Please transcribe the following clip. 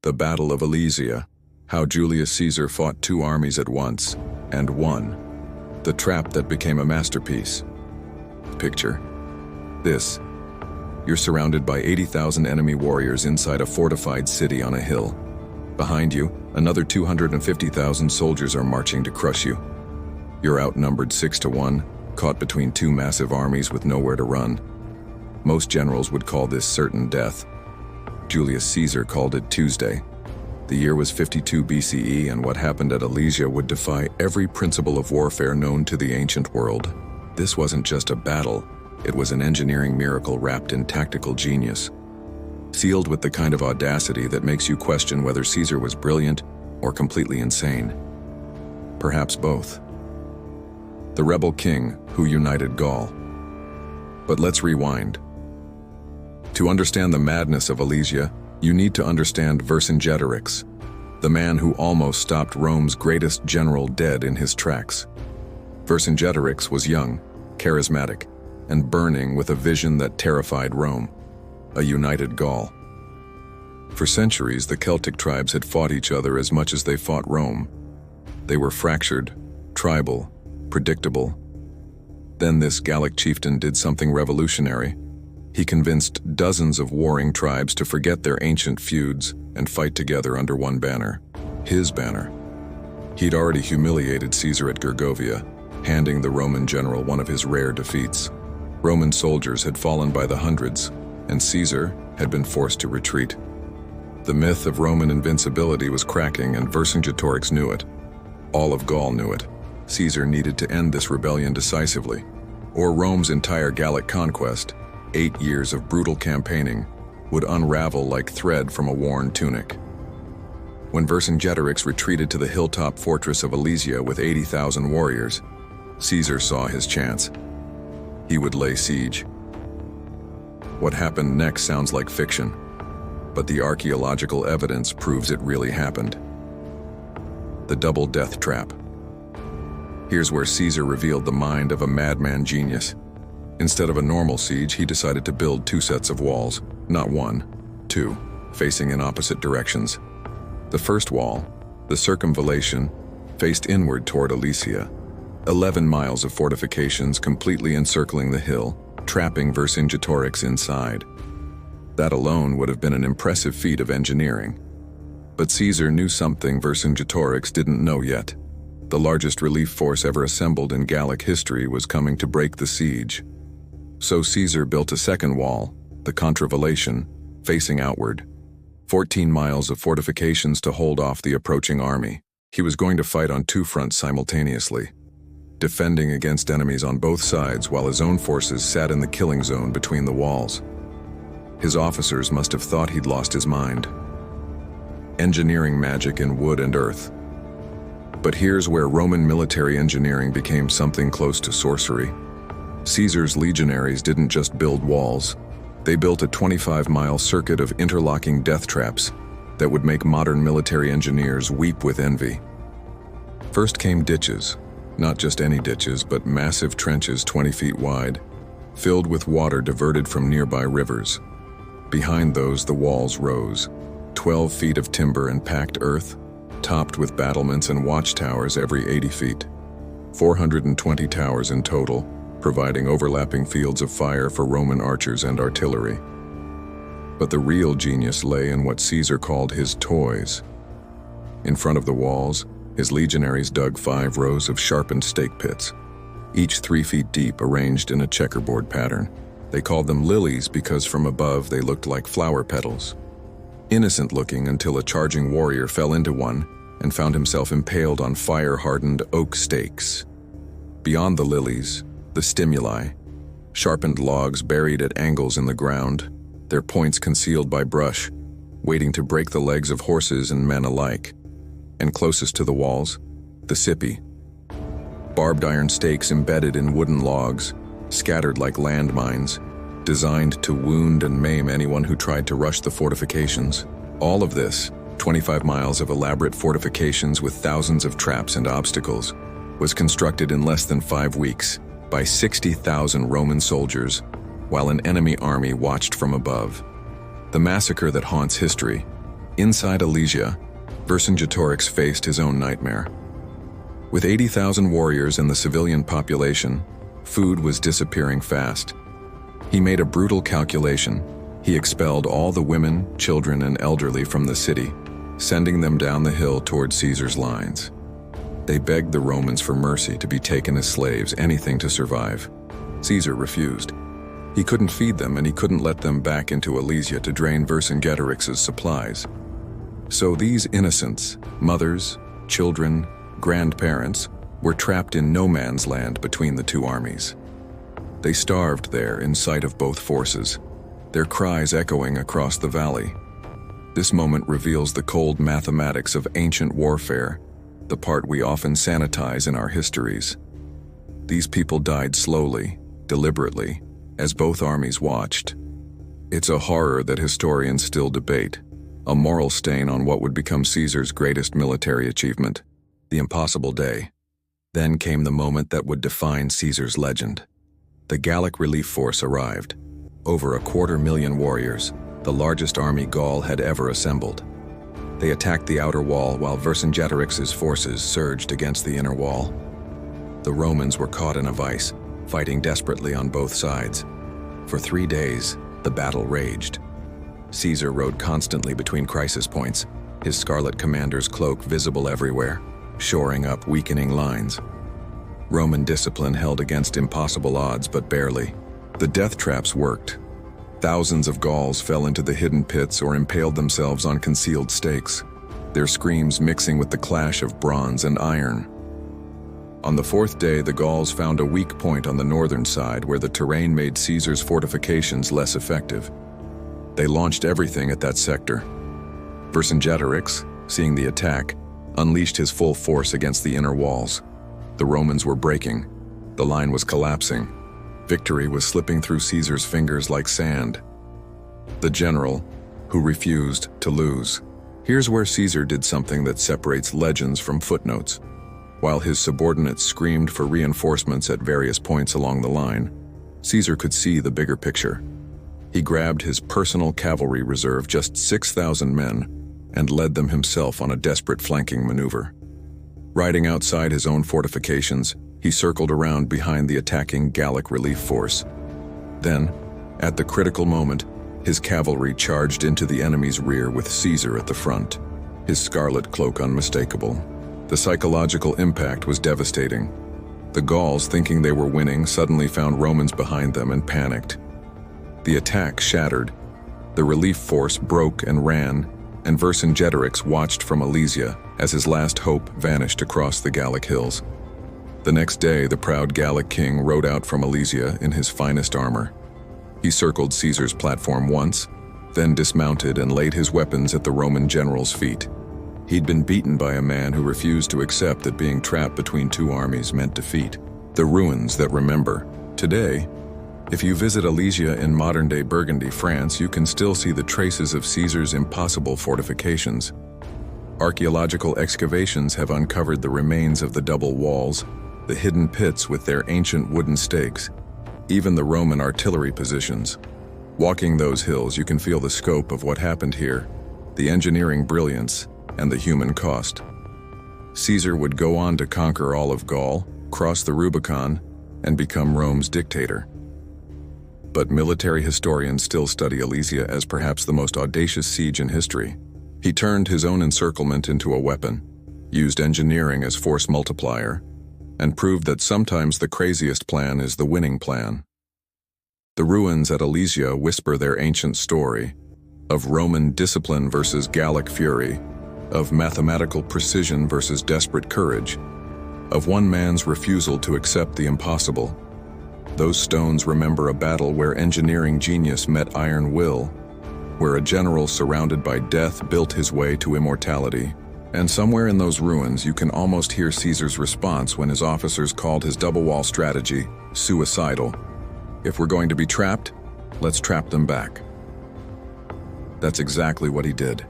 The Battle of Alesia, how Julius Caesar fought two armies at once, and won. The trap that became a masterpiece. Picture this. You're surrounded by 80,000 enemy warriors inside a fortified city on a hill. Behind you, another 250,000 soldiers are marching to crush you. You're outnumbered 6-1, caught between two massive armies with nowhere to run. Most generals would call this certain death. Julius Caesar called it Tuesday. The year was 52 BCE, and what happened at Alesia would defy every principle of warfare known to the ancient world. This wasn't just a battle, it was an engineering miracle wrapped in tactical genius. Sealed with the kind of audacity that makes you question whether Caesar was brilliant or completely insane. Perhaps both. The rebel king who united Gaul. But let's rewind. To understand the madness of Alesia, you need to understand Vercingetorix, the man who almost stopped Rome's greatest general dead in his tracks. Vercingetorix was young, charismatic, and burning with a vision that terrified Rome, a united Gaul. For centuries, the Celtic tribes had fought each other as much as they fought Rome. They were fractured, tribal, predictable. Then this Gallic chieftain did something revolutionary. He convinced dozens of warring tribes to forget their ancient feuds and fight together under one banner, his banner. He'd already humiliated Caesar at Gergovia, handing the Roman general one of his rare defeats. Roman soldiers had fallen by the hundreds, and Caesar had been forced to retreat. The myth of Roman invincibility was cracking, and Vercingetorix knew it. All of Gaul knew it. Caesar needed to end this rebellion decisively, or Rome's entire Gallic conquest, 8 years of brutal campaigning, would unravel like thread from a worn tunic. When Vercingetorix retreated to the hilltop fortress of Alesia with 80,000 warriors, Caesar saw his chance. He would lay siege. What happened next sounds like fiction, but the archaeological evidence proves it really happened. The double death trap. Here's where Caesar revealed the mind of a madman genius. Instead of a normal siege, he decided to build two sets of walls, not one, two, facing in opposite directions. The first wall, the circumvallation, faced inward toward Alesia. 11 miles of fortifications completely encircling the hill, trapping Vercingetorix inside. That alone would have been an impressive feat of engineering. But Caesar knew something Vercingetorix didn't know yet. The largest relief force ever assembled in Gallic history was coming to break the siege. So Caesar built a second wall, the contravallation, facing outward. 14 miles of fortifications to hold off the approaching army. He was going to fight on two fronts simultaneously, defending against enemies on both sides while his own forces sat in the killing zone between the walls. His officers must have thought he'd lost his mind. Engineering magic in wood and earth. But here's where Roman military engineering became something close to sorcery. Caesar's legionaries didn't just build walls. They built a 25-mile circuit of interlocking death traps that would make modern military engineers weep with envy. First came ditches, not just any ditches, but massive trenches 20 feet wide, filled with water diverted from nearby rivers. Behind those, the walls rose, 12 feet of timber and packed earth, topped with battlements and watchtowers every 80 feet. 420 towers in total, providing overlapping fields of fire for Roman archers and artillery. But the real genius lay in what Caesar called his toys. In front of the walls, his legionaries dug 5 rows of sharpened stake pits, each 3 feet deep, arranged in a checkerboard pattern. They called them lilies because from above they looked like flower petals. Innocent looking until a charging warrior fell into one and found himself impaled on fire-hardened oak stakes. Beyond the lilies, the stimuli, sharpened logs buried at angles in the ground, their points concealed by brush, waiting to break the legs of horses and men alike. And closest to the walls, the cipi, barbed iron stakes embedded in wooden logs, scattered like landmines, designed to wound and maim anyone who tried to rush the fortifications. All of this, 25 miles of elaborate fortifications with thousands of traps and obstacles, was constructed in less than 5 weeks by 60,000 Roman soldiers, while an enemy army watched from above. The massacre that haunts history, Inside Alesia, Vercingetorix faced his own nightmare. With 80,000 warriors and the civilian population, food was disappearing fast. He made a brutal calculation. He expelled all the women, children, and elderly from the city, sending them down the hill toward Caesar's lines. They begged the Romans for mercy, to be taken as slaves, anything to survive. Caesar refused. He couldn't feed them, and he couldn't let them back into Alesia to drain Vercingetorix's supplies. So these innocents, mothers, children, grandparents, were trapped in no man's land between the two armies. They starved there in sight of both forces, their cries echoing across the valley. This moment reveals the cold mathematics of ancient warfare, the part we often sanitize in our histories. These people died slowly, deliberately, as both armies watched. It's a horror that historians still debate, a moral stain on what would become Caesar's greatest military achievement, the impossible day. Then came the moment that would define Caesar's legend. The Gallic relief force arrived. Over 250,000 warriors, the largest army Gaul had ever assembled. They attacked the outer wall while Vercingetorix's forces surged against the inner wall. The Romans were caught in a vice, fighting desperately on both sides. For 3 days, the battle raged. Caesar rode constantly between crisis points, his scarlet commander's cloak visible everywhere, shoring up weakening lines. Roman discipline held against impossible odds, but barely. The death traps worked. Thousands of Gauls fell into the hidden pits or impaled themselves on concealed stakes, their screams mixing with the clash of bronze and iron. On the 4th day, the Gauls found a weak point on the northern side where the terrain made Caesar's fortifications less effective. They launched everything at that sector. Vercingetorix, seeing the attack, unleashed his full force against the inner walls. The Romans were breaking. The line was collapsing. Victory was slipping through Caesar's fingers like sand. The general, who refused to lose. Here's where Caesar did something that separates legends from footnotes. While his subordinates screamed for reinforcements at various points along the line, Caesar could see the bigger picture. He grabbed his personal cavalry reserve, just 6,000 men, and led them himself on a desperate flanking maneuver. Riding outside his own fortifications, he circled around behind the attacking Gallic relief force. Then, at the critical moment, his cavalry charged into the enemy's rear with Caesar at the front, his scarlet cloak unmistakable. The psychological impact was devastating. The Gauls, thinking they were winning, suddenly found Romans behind them and panicked. The attack shattered. The relief force broke and ran, and Vercingetorix watched from Alesia as his last hope vanished across the Gallic hills. The next day, the proud Gallic king rode out from Alesia in his finest armor. He circled Caesar's platform once, then dismounted and laid his weapons at the Roman general's feet. He'd been beaten by a man who refused to accept that being trapped between two armies meant defeat. The ruins that remember. Today, if you visit Alesia in modern-day Burgundy, France, you can still see the traces of Caesar's impossible fortifications. Archaeological excavations have uncovered the remains of the double walls, the hidden pits with their ancient wooden stakes, even the Roman artillery positions. Walking those hills, you can feel the scope of what happened here, the engineering brilliance, and the human cost. Caesar would go on to conquer all of Gaul, cross the Rubicon, and become Rome's dictator. But military historians still study Alesia as perhaps the most audacious siege in history. He turned his own encirclement into a weapon, used engineering as force multiplier, and proved that sometimes the craziest plan is the winning plan. The ruins at Alesia whisper their ancient story of Roman discipline versus Gallic fury, of mathematical precision versus desperate courage, of one man's refusal to accept the impossible. Those stones remember a battle where engineering genius met iron will, where a general surrounded by death built his way to immortality. And somewhere in those ruins, you can almost hear Caesar's response when his officers called his double wall strategy suicidal. If we're going to be trapped, let's trap them back. That's exactly what he did.